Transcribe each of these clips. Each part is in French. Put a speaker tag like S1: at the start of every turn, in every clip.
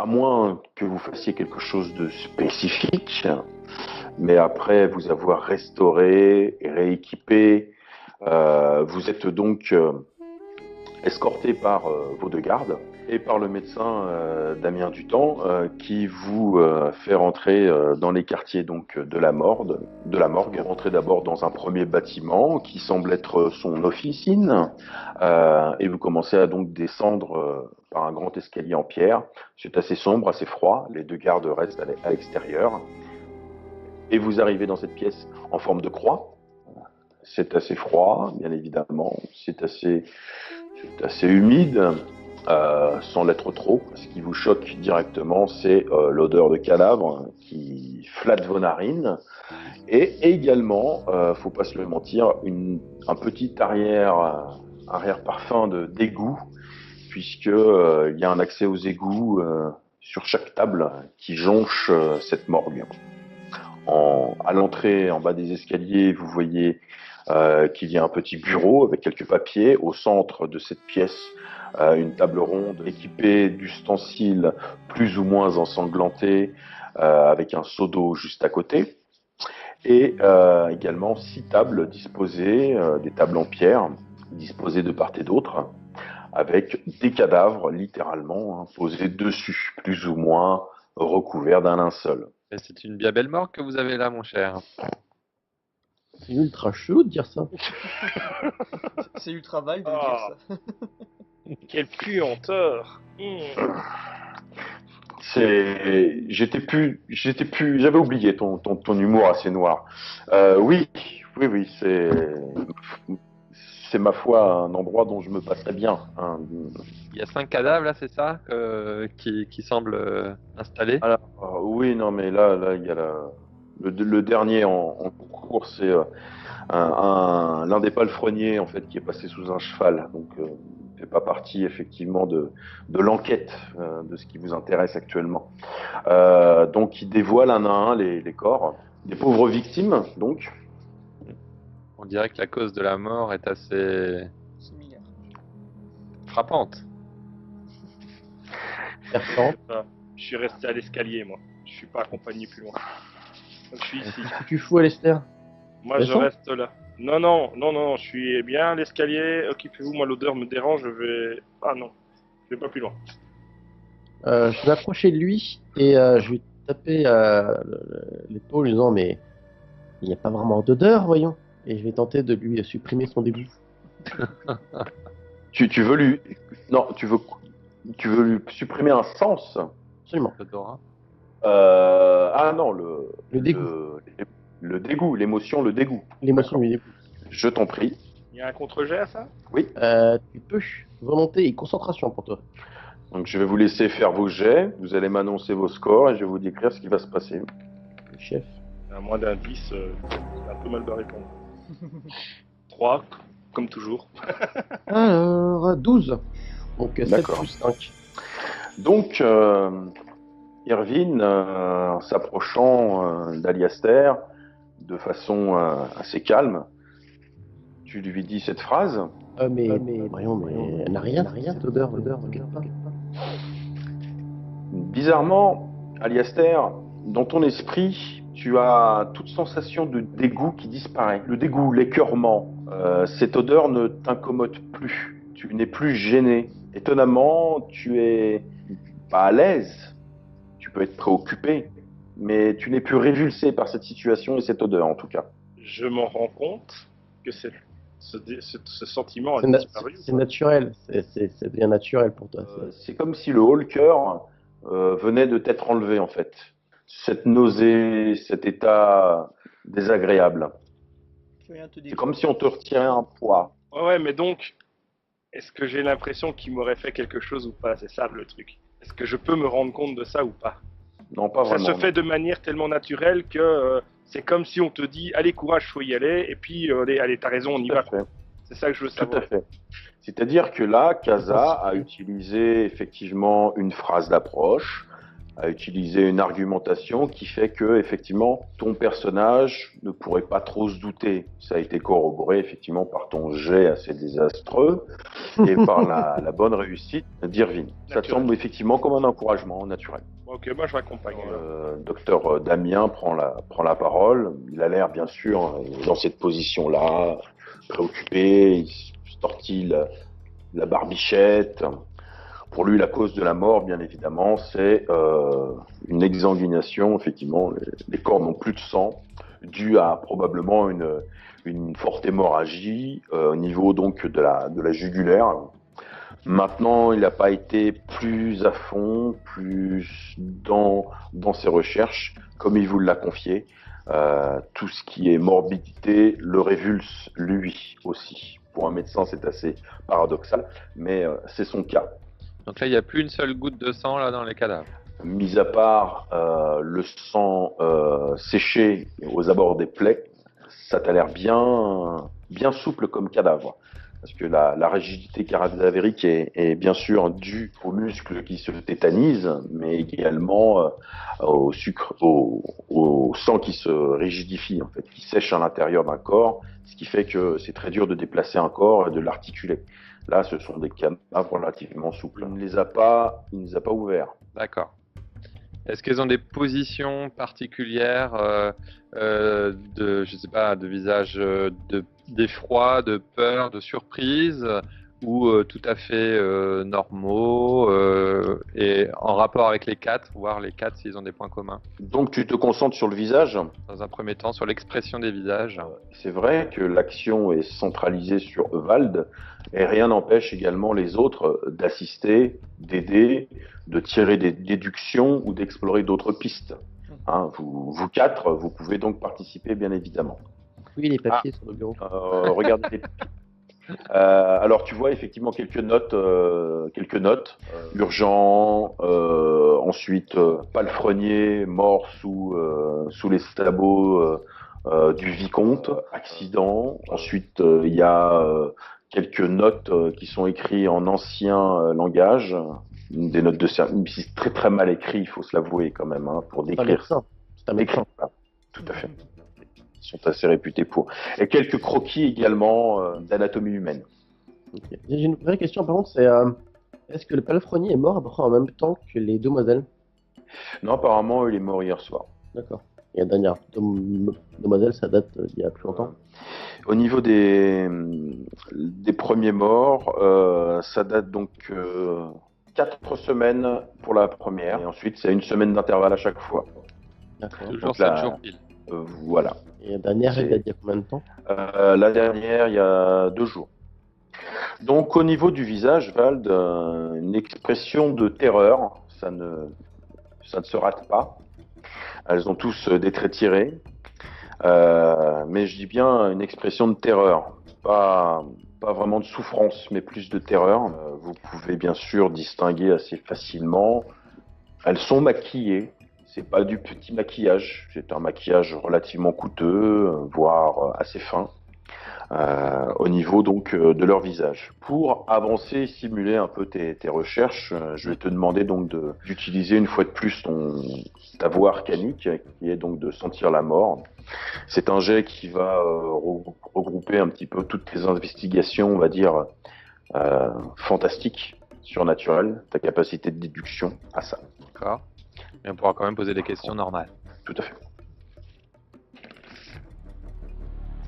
S1: à moins que vous fassiez quelque chose de spécifique, mais après vous avoir restauré et rééquipé, vous êtes donc escorté par vos deux gardes et par le médecin Damien Dutemps qui vous fait rentrer dans les quartiers donc de la morgue. Vous rentrez d'abord dans un premier bâtiment qui semble être son officine et vous commencez à donc descendre par un grand escalier en pierre. C'est assez sombre, assez froid. Les deux gardes restent à l'extérieur et vous arrivez dans cette pièce en forme de croix. C'est assez froid, bien évidemment. C'est assez humide, sans l'être trop. Ce qui vous choque directement, c'est l'odeur de cadavre qui flatte vos narines. Et également, faut pas se le mentir, un petit arrière-parfum d'égout, puisque il y a un accès aux égouts sur chaque table qui jonche cette morgue. À l'entrée, en bas des escaliers, vous voyez qu'il y a un petit bureau avec quelques papiers. Au centre de cette pièce, une table ronde équipée d'ustensiles plus ou moins ensanglantés, avec un seau d'eau juste à côté. Et également 6 tables disposées, des tables en pierre, disposées de part et d'autre, avec des cadavres littéralement posés dessus, plus ou moins recouverts d'un linceul.
S2: Et c'est une bien belle mort que vous avez là, mon cher.
S3: C'est ultra chelou de dire ça.
S4: C'est ultra vague de
S5: Ah.
S4: dire ça.
S5: Quelle puanteur.
S1: J'avais oublié ton humour assez noir. Oui, c'est ma foi un endroit dont je me passerais bien, hein.
S2: Il y a 5 cadavres là, c'est ça, qui semblent installés.
S1: Alors, oui, non, mais là, il y a le dernier en cours, c'est l'un des palefreniers en fait qui est passé sous un cheval, donc il fait pas partie effectivement de l'enquête de ce qui vous intéresse actuellement. Donc il dévoile un à un les corps des pauvres victimes, donc.
S2: On dirait que la cause de la mort est assez
S4: Similaire.
S2: frappante.
S3: Perçant.
S5: Je suis resté à l'escalier, moi. Je suis pas accompagné plus loin. Je suis ici.
S3: Qu'est-ce que tu fous, Alester?
S5: Moi, je
S3: Descends.
S5: reste là. Non, je suis bien à l'escalier. Occupez-vous, moi, l'odeur me dérange. Je vais. Ah non, je vais pas plus loin.
S3: Je vais m'approcher de lui et je vais taper l'épaule en disant mais il n'y a pas vraiment d'odeur, voyons. Et je vais tenter de lui supprimer son dégoût.
S1: Tu veux lui lui supprimer un sens.
S3: Absolument.
S2: L'odorat.
S1: Ah non, le
S3: dégoût.
S1: Le dégoût, l'émotion, le dégoût.
S3: L'émotion lui dégoût.
S1: Je t'en prie.
S5: Il y a un contre-jet à ça?
S1: Oui.
S3: Tu peux. Volonté et concentration pour toi.
S1: Donc je vais vous laisser faire vos jets, vous allez m'annoncer vos scores et je vais vous décrire ce qui va se passer.
S3: Le chef.
S5: À moins d'un 10, c'est un peu mal barré pour moi. 3, comme toujours.
S3: Alors, 12. Donc 7
S1: D'accord.
S3: plus 5.
S1: Donc, Irvine, s'approchant d'Aliaster de façon assez calme, tu lui dis cette phrase.
S3: Mais voyons, mais elle n'a rien, cette odeur, t'inquiète pas.
S1: Bizarrement, Aliaster, dans ton esprit, tu as toute sensation de dégoût qui disparaît. Le dégoût, l'écœurement, cette odeur ne t'incommode plus. Tu n'es plus gêné. Étonnamment, tu es pas à l'aise. Tu peux être préoccupé, mais tu n'es plus révulsé par cette situation et cette odeur, en tout cas.
S5: Je m'en rends compte que ce sentiment a disparu.
S3: C'est naturel, c'est bien naturel pour toi.
S1: C'est comme si le haut le cœur venait de t'être enlevé, en fait. Cette nausée, cet état désagréable. C'est comme si on te retirait un poids.
S5: Ouais, mais donc, est-ce que j'ai l'impression qu'il m'aurait fait quelque chose ou pas? C'est ça le truc. Est-ce que je peux me rendre compte de ça ou pas?
S1: Non, pas vraiment.
S5: Ça se fait de manière tellement naturelle que c'est comme si on te dit allez, courage, faut y aller, et puis allez, t'as raison, on y va. C'est ça que je veux savoir.
S1: Tout à fait. C'est-à-dire que là, Kaza a utilisé effectivement une phrase d'approche à utiliser une argumentation qui fait que, effectivement, ton personnage ne pourrait pas trop se douter. Ça a été corroboré, effectivement, par ton jet assez désastreux et par la bonne réussite d'Irvine. Ça te semble effectivement comme un encouragement naturel.
S5: Ok, moi je m'accompagne.
S1: Docteur Damien prend la parole. Il a l'air, bien sûr, dans cette position-là, préoccupé, il sortit la barbichette. Pour lui, la cause de la mort, bien évidemment, c'est une exsanguination. Effectivement, les corps n'ont plus de sang, dû à probablement une forte hémorragie au niveau donc de la jugulaire. Maintenant, il n'a pas été plus à fond, plus dans ses recherches, comme il vous l'a confié. Tout ce qui est morbidité le révulse lui aussi. Pour un médecin, c'est assez paradoxal, mais c'est son cas.
S2: Donc là, il n'y a plus une seule goutte de sang là dans les cadavres.
S1: Mis à part le sang séché aux abords des plaies, ça t'a l'air bien souple comme cadavre. Parce que la rigidité cadavérique est bien sûr due aux muscles qui se tétanisent, mais également au sang qui se rigidifie, en fait, qui sèche à l'intérieur d'un corps, ce qui fait que c'est très dur de déplacer un corps et de l'articuler. Là, ce sont des cadavres relativement souples. Il ne les a pas ouverts.
S2: D'accord. Est-ce qu'ils ont des positions particulières je sais pas, de visage d'effroi, de peur, de surprise, ou tout à fait normaux et en rapport avec les quatre, voir les quatre s'ils ont des points communs?
S1: Donc tu te concentres sur le visage.
S2: Dans un premier temps, sur l'expression des visages.
S1: C'est vrai que l'action est centralisée sur Evald, et rien n'empêche également les autres d'assister, d'aider, de tirer des déductions ou d'explorer d'autres pistes. Hein, vous quatre, vous pouvez donc participer, bien évidemment.
S3: Oui, les papiers sur le bureau.
S1: Regardez les papiers. Alors tu vois effectivement quelques notes, urgent, ensuite palefrenier mort sous les sabots du vicomte, accident. Ensuite il y a quelques notes qui sont écrites en ancien langage, des notes de service, c'est très très mal écrit, il faut se l'avouer quand même, hein, pour décrire.
S3: C'est un médecin.
S1: Tout à fait. Ils sont assez réputés pour. Et quelques croquis également d'anatomie humaine.
S3: Okay. J'ai une vraie question par contre, c'est est-ce que le palefrenier est mort à peu près en même temps que les demoiselles?
S1: Non, apparemment il est mort hier soir.
S3: D'accord. Et la dernière demoiselle, ça date d'il y a plus longtemps.
S1: Au niveau des premiers morts, ça date donc 4 semaines pour la première, et ensuite c'est 1 semaine d'intervalle à chaque fois.
S3: D'accord.
S2: Toujours 7 jours pile.
S1: Voilà.
S3: Et la dernière, il y a combien de temps?
S1: La dernière, il y a 2 jours. Donc au niveau du visage, Vald, une expression de terreur, ça ne se rate pas. Elles ont tous des traits tirés, mais je dis bien une expression de terreur, pas vraiment de souffrance, mais plus de terreur. Vous pouvez bien sûr distinguer assez facilement. Elles sont maquillées. C'est pas du petit maquillage, c'est un maquillage relativement coûteux, voire assez fin, au niveau donc de leur visage. Pour avancer et simuler un peu tes recherches, je vais te demander donc d'utiliser une fois de plus ta voix arcanique, qui est donc de sentir la mort. C'est un jet qui va regrouper un petit peu toutes tes investigations, on va dire, fantastiques, surnaturelles, ta capacité de déduction à ça.
S2: D'accord. Et on pourra quand même poser des questions normales.
S1: Tout à fait.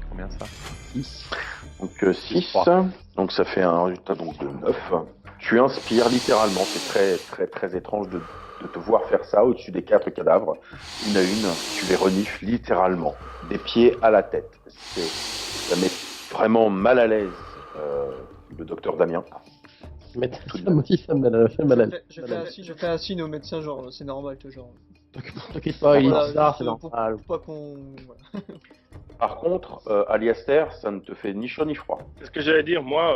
S2: Combien ça?
S3: 6.
S1: Donc 6. Donc ça fait un résultat donc de 9. Tu inspires littéralement. C'est très très très étrange de te voir faire ça au-dessus des 4 cadavres. Une à une, tu les renifles littéralement. Des pieds à la tête. Ça met vraiment mal à l'aise le docteur Damien.
S3: Mais moi aussi, ça me fait mal à l'aise.
S4: Je fais un signe au médecin, genre, c'est normal, genre.
S3: T'inquiète pas, il est
S4: Voilà,
S3: bizarre,
S4: juste
S3: c'est normal.
S4: pour pas qu'on. Voilà.
S1: Par contre, Aliaster, ça ne te fait ni chaud ni froid.
S5: C'est ce que j'allais dire, moi,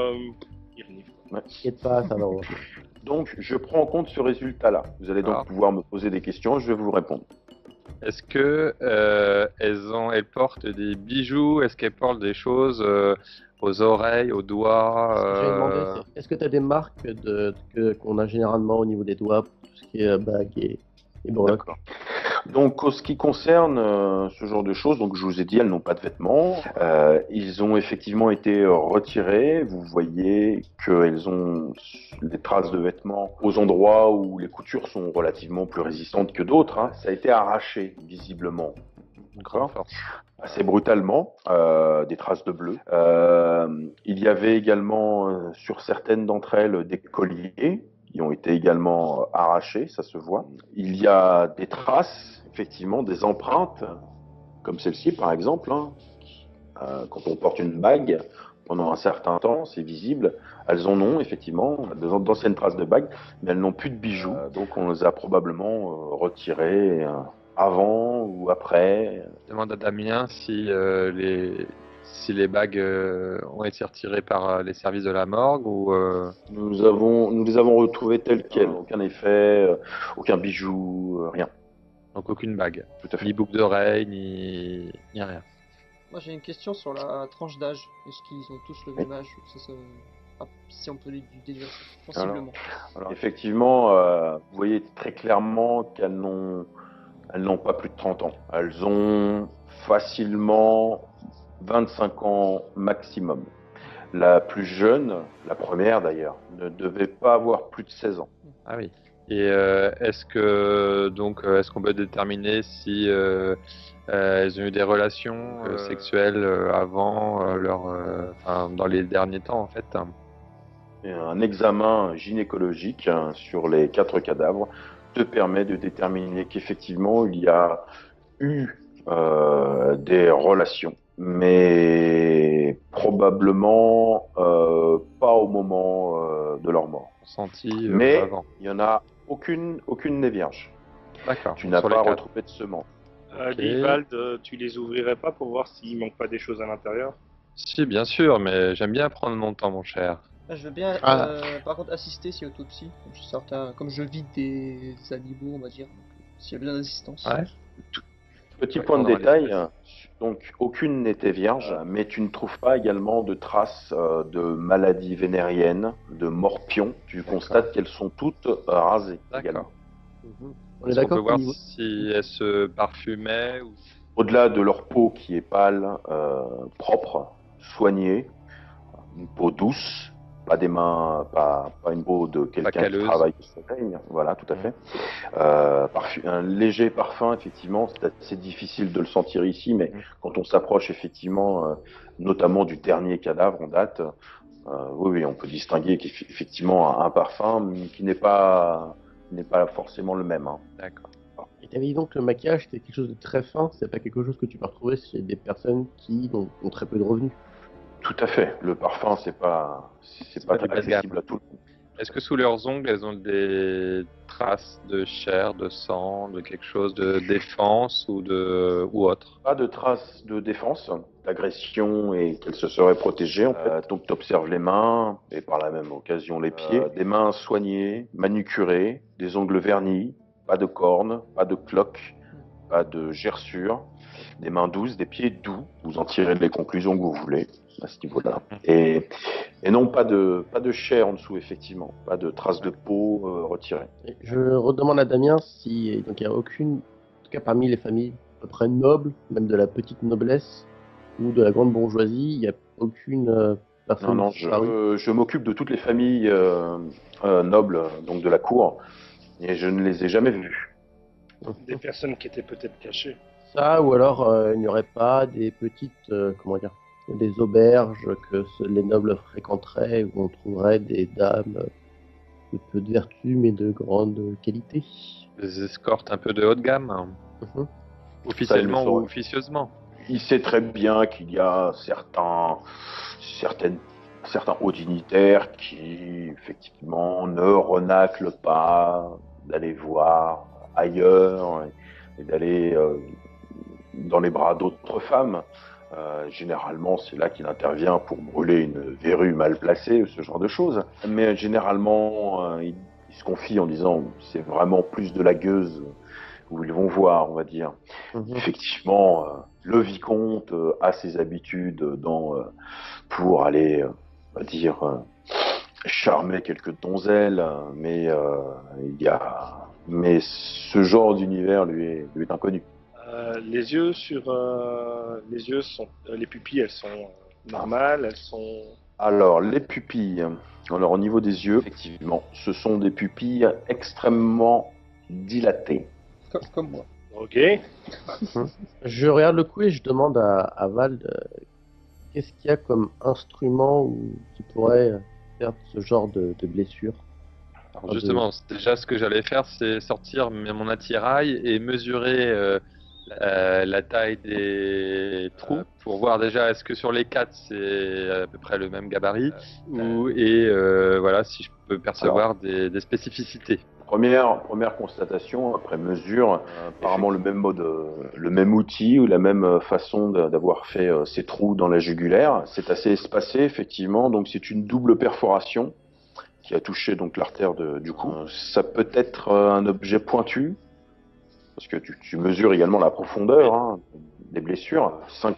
S5: il renifle.
S3: T'inquiète pas, ça va.
S1: Donc, je prends en compte ce résultat-là. Vous allez donc pouvoir me poser des questions, je vais vous répondre.
S2: Est-ce que elles portent des bijoux? Est-ce qu'elles portent des choses aux oreilles, aux doigts?
S3: Ce que j'avais demandé, c'est est-ce que tu as des marques qu'on a généralement au niveau des doigts, pour tout ce qui est bague Et breloques.
S1: D'accord. Donc, en ce qui concerne ce genre de choses, donc je vous ai dit, elles n'ont pas de vêtements. Ils ont effectivement été retirés. Vous voyez qu'elles ont des traces de vêtements aux endroits où les coutures sont relativement plus résistantes que d'autres. Hein. Ça a été arraché, visiblement. D'accord.
S2: Force.
S1: Assez brutalement, des traces de bleu. Il y avait également sur certaines d'entre elles des colliers qui ont été également arrachés, ça se voit. Il y a des traces, effectivement, des empreintes, comme celle-ci par exemple. Hein. Quand on porte une bague pendant un certain temps, c'est visible. Elles en ont effectivement d'anciennes traces de bague, mais elles n'ont plus de bijoux. Donc on les a probablement retirées avant ou après.
S2: Je demande à Damien si les bagues ont été retirées par les services de la morgue ou
S1: Nous les avons retrouvées telles quelles. Aucun effet, aucun bijou, rien.
S2: donc aucune bague,
S1: Tout à fait.
S2: ni boucle d'oreille, ni rien.
S4: Moi j'ai une question sur la tranche d'âge. Est-ce qu'ils ont tous le même âge? Ah, si on peut les déduire sensiblement.
S1: Alors effectivement, vous voyez très clairement elles n'ont pas plus de 30 ans. Elles ont facilement 25 ans maximum. La plus jeune, la première d'ailleurs, ne devait pas avoir plus de 16 ans.
S2: Ah oui. Et est-ce qu'on peut déterminer si elles ont eu des relations sexuelles avant dans les derniers temps en fait?
S1: Et un examen gynécologique sur les 4 cadavres te permet de déterminer qu'effectivement il y a eu des relations, mais probablement pas au moment de leur mort.
S2: Senti
S1: Mais
S2: avant.
S1: il y en a aucune n'est vierge.
S2: D'accord.
S1: Tu n'as
S2: Sur les
S1: pas
S2: 4.
S1: retrouvé de semence.
S5: Livald, tu les ouvrirais pas pour voir s'il manque pas des choses à l'intérieur?
S2: Si, bien sûr, mais j'aime bien prendre mon temps, mon cher.
S4: Ah, je veux bien,
S3: Ah.
S4: par contre, assister si autopsie. Comme je vide des animaux, on va dire. S'il y a besoin d'assistance.
S2: Ouais.
S1: Petit
S2: Ouais,
S1: point de
S2: pendant
S1: détail,
S2: l'espèce.
S1: donc aucune n'était vierge, mais tu ne trouves pas également de traces de maladies vénériennes, de morpions. Tu constates qu'elles sont toutes rasées également.
S2: D'accord.
S3: On est
S2: Est-ce qu'on
S3: d'accord
S2: peut
S3: qu'au
S2: voir
S3: niveau...
S2: si elles se parfumaient ou...
S1: Au-delà de leur peau qui est pâle, propre, soignée, une peau douce, pas des mains, pas une peau de quelqu'un qui
S2: calleuse.
S1: travaille au soleil, voilà, tout à fait. Un léger parfum, effectivement, c'est assez difficile de le sentir ici, mais quand on s'approche effectivement, notamment du dernier cadavre en date, oui, on peut distinguer qu'effectivement un parfum qui n'est pas forcément le même. Hein.
S2: D'accord.
S3: Et t'avais dit donc que le maquillage c'était quelque chose de très fin, c'est pas quelque chose que tu peux retrouver chez des personnes qui ont très peu de revenus.
S1: Tout à fait. Le parfum, c'est pas
S2: pas de basse
S1: accessible à tout le monde.
S2: Est-ce que sous leurs ongles, elles ont des traces de chair, de sang, de quelque chose de défense ou autre?
S1: Pas de traces de défense, d'agression et qu'elles se seraient protégées en fait. Donc tu observes les mains et par la même occasion les pieds. Des mains soignées, manucurées, des ongles vernis, pas de cornes, pas de cloques, pas de gerçures, des mains douces, des pieds doux. Vous en tirez les conclusions que vous voulez à ce niveau-là. Et non, pas de chair en dessous, effectivement. Pas de traces de peau retirées.
S3: Et je redemande à Damien si donc il n'y a aucune, en tout cas parmi les familles à peu près nobles, même de la petite noblesse ou de la grande bourgeoisie, il n'y a aucune personne
S1: Non,
S3: disparue.
S1: je m'occupe de toutes les familles nobles, donc de la cour, et je ne les ai jamais vues.
S5: Des personnes qui étaient peut-être cachées.
S3: Ça, ou alors il n'y aurait pas des petites, comment dire, des auberges que les nobles fréquenteraient, où on trouverait des dames de peu de vertu mais de grande qualité.
S2: Des escortes un peu de haut de gamme, hein.
S3: Mhm.
S2: Officiellement
S1: Ça, il le
S2: ou
S1: saurait.
S2: officieusement?
S1: Il sait très bien qu'il y a certains hauts dignitaires qui, effectivement, ne renâclent pas d'aller voir ailleurs et d'aller dans les bras d'autres femmes. Généralement, c'est là qu'il intervient pour brûler une verrue mal placée, ce genre de choses. Mais généralement, il se confie en disant c'est vraiment plus de la gueuse où ils vont voir, on va dire.
S3: Mhm.
S1: Effectivement, le vicomte a ses habitudes pour aller, on va dire, charmer quelques donzelles, mais il y a mais ce genre d'univers lui est inconnu.
S5: Les yeux sont, les pupilles, elles sont normales, elles sont.
S1: Alors, les pupilles. Alors, au niveau des yeux, effectivement, ce sont des pupilles extrêmement dilatées.
S4: Comme moi.
S5: Ok.
S3: Je regarde le coup et je demande à Val qu'est-ce qu'il y a comme instrument qui pourrait faire ce genre de blessure.
S2: Alors justement, déjà ce que j'allais faire, c'est sortir mon attirail et mesurer la taille des trous pour voir déjà est-ce que sur les 4 c'est à peu près le même gabarit et voilà si je peux percevoir des spécificités.
S1: Première constatation, après mesure, apparemment le même mode, le même outil ou la même façon d'avoir fait ces trous dans la jugulaire. C'est assez espacé, effectivement, donc c'est une double perforation qui a touché donc l'artère du cou. Ça peut être un objet pointu, parce que tu mesures également la profondeur des blessures, 5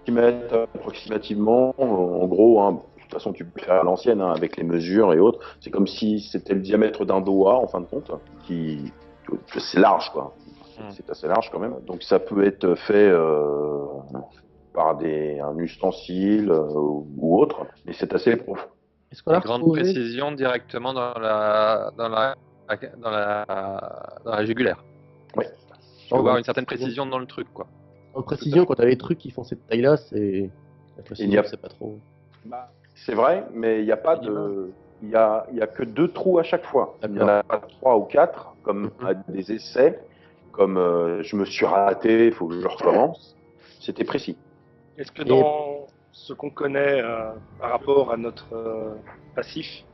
S1: cm approximativement, en gros. De toute façon, tu peux le faire à l'ancienne avec les mesures et autres. C'est comme si c'était le diamètre d'un doigt, en fin de compte, c'est large, quoi. C'est assez large quand même. Donc ça peut être fait par un ustensile ou autre, mais c'est assez profond.
S3: Est-ce qu'on a
S2: grande
S3: retrouvé...
S2: précision directement dans la jugulaire.
S1: Oui.
S2: Je peux voir une certaine précision dans le truc, quoi.
S3: En précision, quand tu as des trucs qui font cette taille-là, c'est... La précision, c'est pas trop...
S1: C'est vrai, mais il n'y a pas de... Il y a que 2 trous à chaque fois. Il n'y en a pas 3 ou 4, comme à des essais, comme je me suis raté, il faut que je recommence. C'était précis.
S5: Est-ce que dans ce qu'on connaît par rapport à notre passif,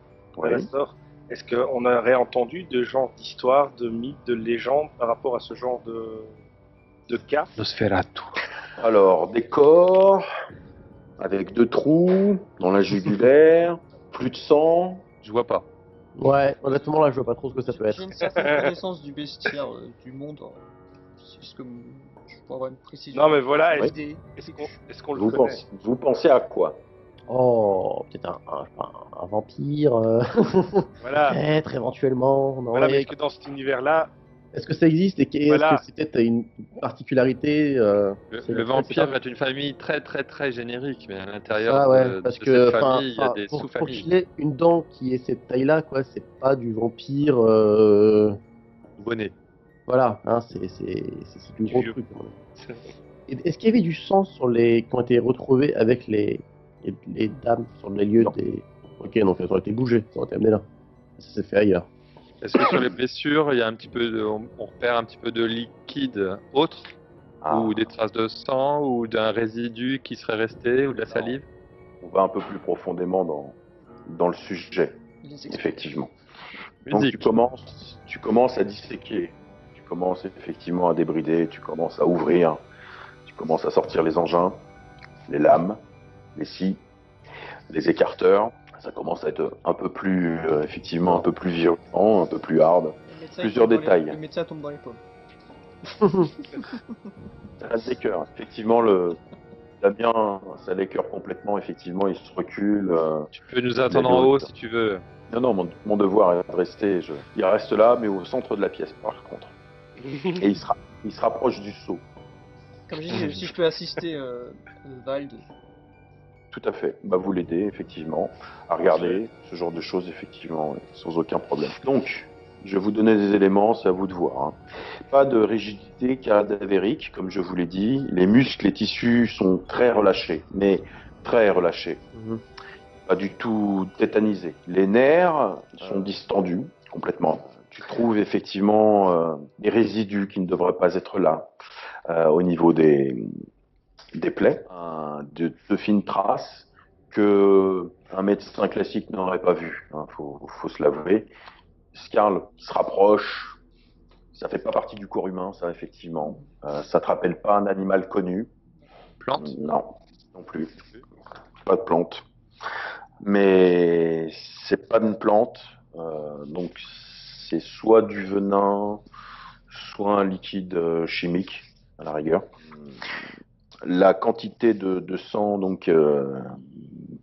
S5: Alastor, est-ce qu'on aurait entendu de genres d'histoires, de mythes, de légendes par rapport à ce genre de cas?
S2: Nosferatu.
S1: Alors, des corps avec 2 trous dans la jugulaire, plus de sang.
S2: Je vois pas.
S3: Ouais, honnêtement, là, je vois pas trop ce que ça peut être.
S4: J'ai une certaine connaissance du bestiaire du monde. C'est juste que je pourrais avoir une précision.
S5: Non, mais voilà,
S4: est-ce
S5: qu'on le connaît?
S1: Vous pensez à quoi?
S3: Oh, peut-être un vampire,
S5: voilà.
S3: peut-être, éventuellement. Non,
S5: voilà, mais que dans cet univers-là...
S3: Est-ce que ça existe et est-ce que c'est peut-être une particularité
S2: Le vampire est une famille très très très générique, mais à l'intérieur
S3: parce
S2: de
S3: que,
S2: cette famille, il y a des
S3: pour
S2: sous-familles.
S3: qu'il ait une dent qui est cette taille-là, quoi, c'est pas du vampire...
S2: Bonnet.
S3: Voilà, c'est du gros truc. Est-ce qu'il y avait du sang sur qui ont été retrouvés avec les dames sur les lieux des... Ok, donc elles ont été bougées, elles ont été amenées là. Ça s'est fait ailleurs.
S2: Est-ce que sur les blessures, il y a un petit peu on repère un petit peu de liquide autre, ou des traces de sang, ou d'un résidu qui serait resté, ou de la salive?
S1: On va un peu plus profondément dans le sujet, effectivement. Donc tu commences à disséquer, tu commences effectivement à débrider, tu commences à ouvrir, tu commences à sortir les engins, les lames, les scies, les écarteurs. Ça commence à être un peu plus, effectivement, un peu plus violent, un peu plus hard. Plusieurs détails.
S4: Le médecin tombe dans les pommes.
S1: Ça a des cœurs. Effectivement, Damien, ça l'écœure complètement. Effectivement, il se recule.
S2: Tu peux nous attendre en haut si tu veux.
S1: Non, mon devoir est de rester. Il reste là, mais au centre de la pièce, par contre. Et il se rapproche du seau.
S4: Comme j'ai dit, si je peux assister Vald.
S1: Tout à fait. Vous l'aidez, effectivement, à regarder ce genre de choses, effectivement, sans aucun problème. Donc, je vais vous donner des éléments, c'est à vous de voir. Pas de rigidité cadavérique, comme je vous l'ai dit. Les muscles, les tissus sont très relâchés, mais très relâchés. Pas du tout tétanisés. Les nerfs sont distendus, complètement. Tu trouves effectivement des résidus qui ne devraient pas être là, au niveau des plaies, de fines traces que un médecin classique n'aurait pas vu. Faut se l'avouer. Scarl qui se rapproche, ça fait pas partie du corps humain, ça effectivement. Ça te rappelle pas un animal connu.
S2: Plante?
S1: Non, non plus. Pas de plante. Mais c'est pas une plante, donc c'est soit du venin, soit un liquide chimique à la rigueur. La quantité de sang donc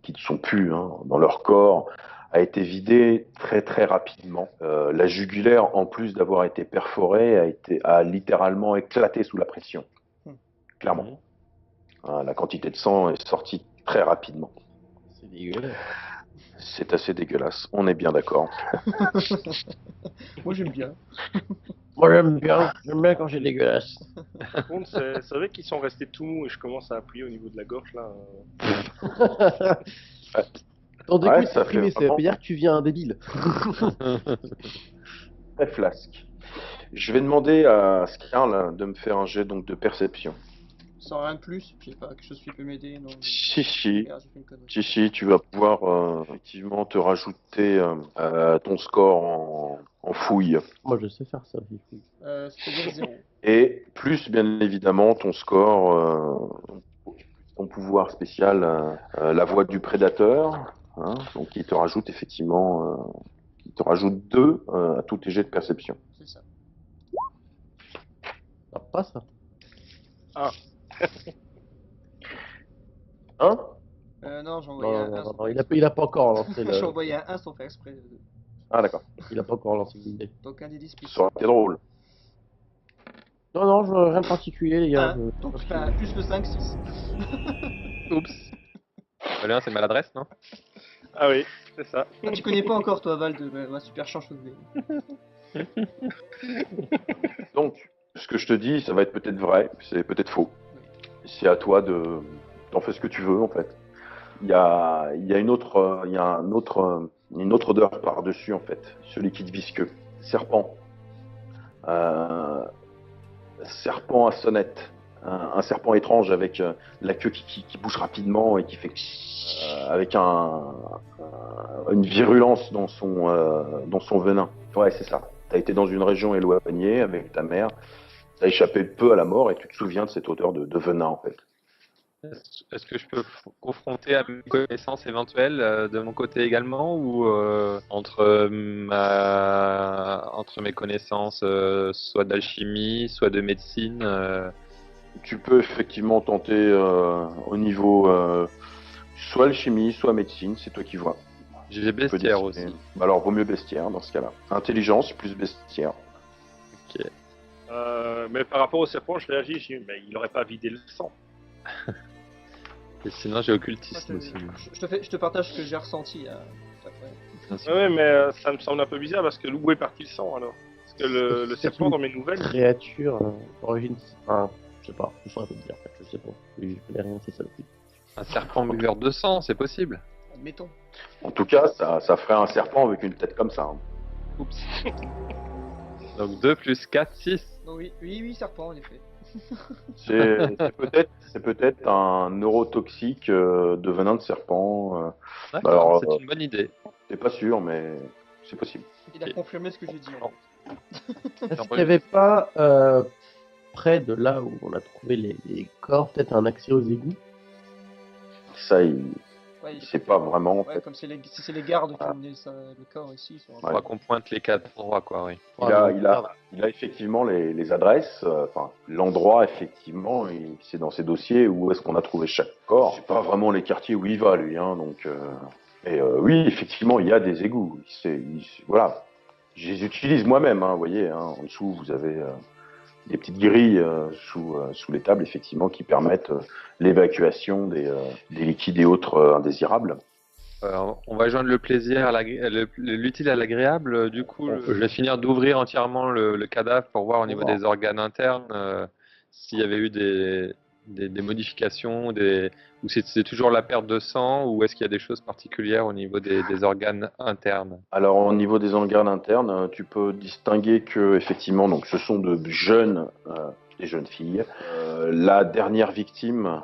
S1: qui ne sont plus dans leur corps a été vidée très très rapidement. La jugulaire, en plus d'avoir été perforée, a littéralement éclaté sous la pression. Clairement. La quantité de sang est sortie très rapidement.
S3: C'est dégueulasse.
S1: C'est assez dégueulasse, on est bien d'accord.
S4: Moi j'aime bien.
S3: Moi j'aime bien quand c'est dégueulasse.
S5: Par contre, c'est vrai qu'ils sont restés tout mous et je commence à appuyer au niveau de la gorge là.
S3: Ton découp
S1: Ouais,
S3: est
S1: ça
S3: exprimé,
S1: fait
S3: ça veut
S1: vraiment-
S3: pas dire que tu viens un débile.
S1: Très flasque. Je vais demander à Skarl de me faire un jet donc, de perception.
S4: Sans rien de plus, je sais pas, quelque chose qui peut m'aider, non.
S1: Si,
S4: Regarde, j'ai fait une connerie.
S1: si, tu vas pouvoir effectivement te rajouter ton score en fouille.
S3: Moi je sais faire ça. Fifi.
S4: C'est-à-dire 0.
S1: Et plus, bien évidemment, ton score, ton pouvoir spécial, la voix du prédateur, hein, donc qui te rajoute effectivement, qui te rajoute 2 à tous tes jets de perception.
S4: C'est ça.
S3: Ah, pas ça.
S5: Ah.
S3: Hein?
S4: Non, j'ai envoyé un 1 sans faire
S3: Il a pas encore lancé
S4: exprès. J'ai
S3: le.
S4: envoyé un 1 sans faire exprès.
S1: Ah d'accord,
S3: Il a pas encore lancé l'idée.
S4: Donc un des 10 plus.
S1: ça aurait été drôle.
S3: Non, rien de particulier, les gars.
S4: 1. Donc plus le 5, 6.
S2: Oups. Le 1, c'est maladresse, non?
S5: Ah oui, c'est ça.
S4: Ah, tu connais pas encore toi Val de ma super chance de V.
S1: Donc, ce que je te dis, ça va être peut-être vrai, c'est peut-être faux. C'est à toi de... T'en fais ce que tu veux, en fait. Il y a une autre, une autre odeur par-dessus, en fait. Ce liquide visqueux. Serpent. Serpent à sonnette. Un serpent étrange avec la queue qui bouge rapidement et qui fait... avec une virulence dans son venin. Ouais, c'est ça. T'as été dans une région éloignée avec ta mère. T'as échappé peu à la mort et tu te souviens de cette odeur de venin, en fait.
S2: Est-ce que je peux confronter à mes connaissances éventuelles de mon côté également ou entre mes connaissances soit d'alchimie, soit de médecine
S1: Tu peux effectivement tenter au niveau soit alchimie, soit médecine, c'est toi qui vois.
S2: J'ai
S1: Tu peux
S2: bestiaire
S1: décider.
S2: aussi.
S1: Bah alors, vaut mieux bestiaire dans ce cas-là. Intelligence plus bestiaire.
S2: Ok.
S5: Mais par rapport au serpent, je réagis, je dis, mais il aurait pas vidé le sang.
S2: Et sinon, j'ai occultisme
S4: Moi,
S2: aussi.
S4: je te partage ce que j'ai ressenti. Après.
S2: Bien sûr.
S5: Ouais, mais ça me semble un peu bizarre parce que où est parti le sang alors? Parce que le
S3: C'est
S5: serpent
S3: une
S5: dans mes nouvelles,
S3: Créature d'origine. Enfin, je sais pas, je saurais pas te dire en fait, je sais pas. Je connais rien, c'est ça le truc.
S2: Un serpent buveur de sang, c'est possible.
S4: Admettons.
S1: En tout cas, ça ferait un serpent avec une tête comme ça. Hein.
S2: Oups. Donc 2 plus 4, 6.
S4: Donc, oui, serpent en effet.
S1: C'est peut-être un neurotoxique de venin de serpent.
S2: D'accord,
S1: Alors,
S2: c'est une bonne idée.
S1: t'es pas sûr, mais c'est possible.
S4: Il a confirmé ce que j'ai dit.
S2: Bon.
S3: Est-ce qu'il n'y avait pas près de là où on a trouvé les corps, peut-être un accès aux égouts?
S1: Ça, il
S4: Ouais,
S1: sait pas vraiment. En
S4: Ouais,
S1: fait.
S4: comme si c'est les gardes qui menaient le corps ici. Ils sont
S2: On va qu'on pointe les 4 endroits, quoi, oui.
S1: Il a effectivement les adresses, enfin l'endroit effectivement, c'est dans ses dossiers où est-ce qu'on a trouvé chaque corps. C'est pas vraiment les quartiers où il va lui, hein, donc. Oui, effectivement, il y a des égouts. Voilà, je les utilise moi-même, hein, vous voyez. Hein, en dessous, vous avez des petites grilles sous les tables, effectivement, qui permettent l'évacuation des liquides et autres indésirables.
S2: On va joindre le plaisir à l'utile à l'agréable. Du coup, je vais finir d'ouvrir entièrement le cadavre pour voir au niveau des organes internes s'il y avait eu des modifications, ou c'est toujours la perte de sang, ou est-ce qu'il y a des choses particulières au niveau des organes internes?
S1: Alors au niveau des organes internes, tu peux distinguer que effectivement, donc ce sont des jeunes filles. La dernière victime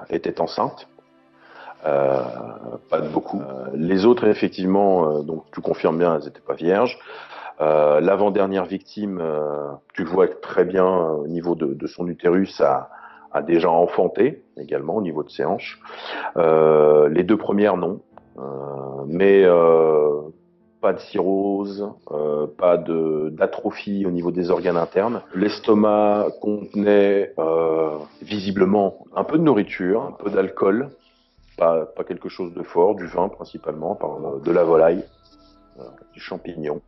S1: était enceinte. Pas de beaucoup. Les autres, effectivement, donc tu confirmes bien, elles n'étaient pas vierges. L'avant-dernière victime, tu le vois très bien au niveau de son utérus, a déjà enfanté également au niveau de ses hanches. Les deux premières, non. Mais pas de cirrhose, pas d'atrophie au niveau des organes internes. L'estomac contenait visiblement un peu de nourriture, un peu d'alcool. pas quelque chose de fort, du vin principalement, de la volaille, du champignon.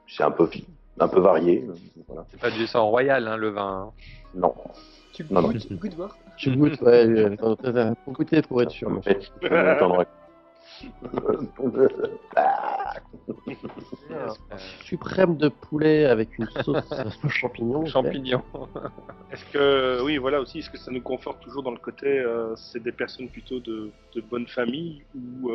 S1: C'est un peu varié. Voilà.
S2: C'est pas du sang royal, hein, le vin. Hein.
S1: Non.
S4: Tu
S1: Non, non.
S4: goûtes voir.
S3: Tu goûtes, ouais, faut goûter pour être sûr.
S1: Mais ça m'étonnerait.
S3: Suprême de poulet avec une sauce champignon. ok.
S2: Champignon.
S5: Est-ce que, oui, voilà aussi, est-ce que ça nous conforte toujours dans le côté, c'est des personnes plutôt de bonne famille ou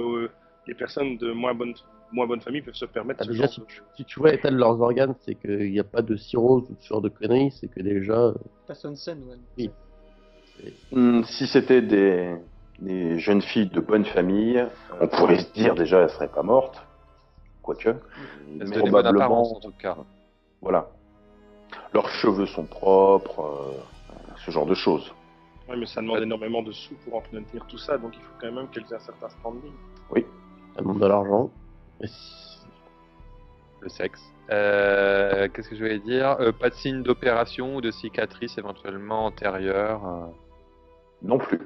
S5: les personnes de moins bonne famille peuvent se permettre
S3: Ah,
S5: ce
S3: déjà,
S5: genre
S3: si tu vois l'état de leurs organes, c'est qu'il n'y a pas de cirrhose ou ce genre de conneries, c'est que déjà.
S4: Personne saine, ouais.
S3: Oui.
S1: Si c'était des jeunes filles de bonne famille, on pourrait se dire déjà elles seraient pas mortes, quoique.
S2: Elles se
S1: Mais
S2: donnent bonne apparence,
S1: probablement,
S2: en tout cas.
S1: voilà. Leurs cheveux sont propres, ce genre de choses.
S5: Oui, mais ça demande énormément de sous pour entretenir tout ça, donc il faut quand même qu'elles aient un certain standing.
S1: Oui.
S3: Ça demande de l'argent. Et
S2: Le sexe. Qu'est-ce que je voulais dire? Pas de signe d'opération ou de cicatrice éventuellement antérieure.
S1: Non plus.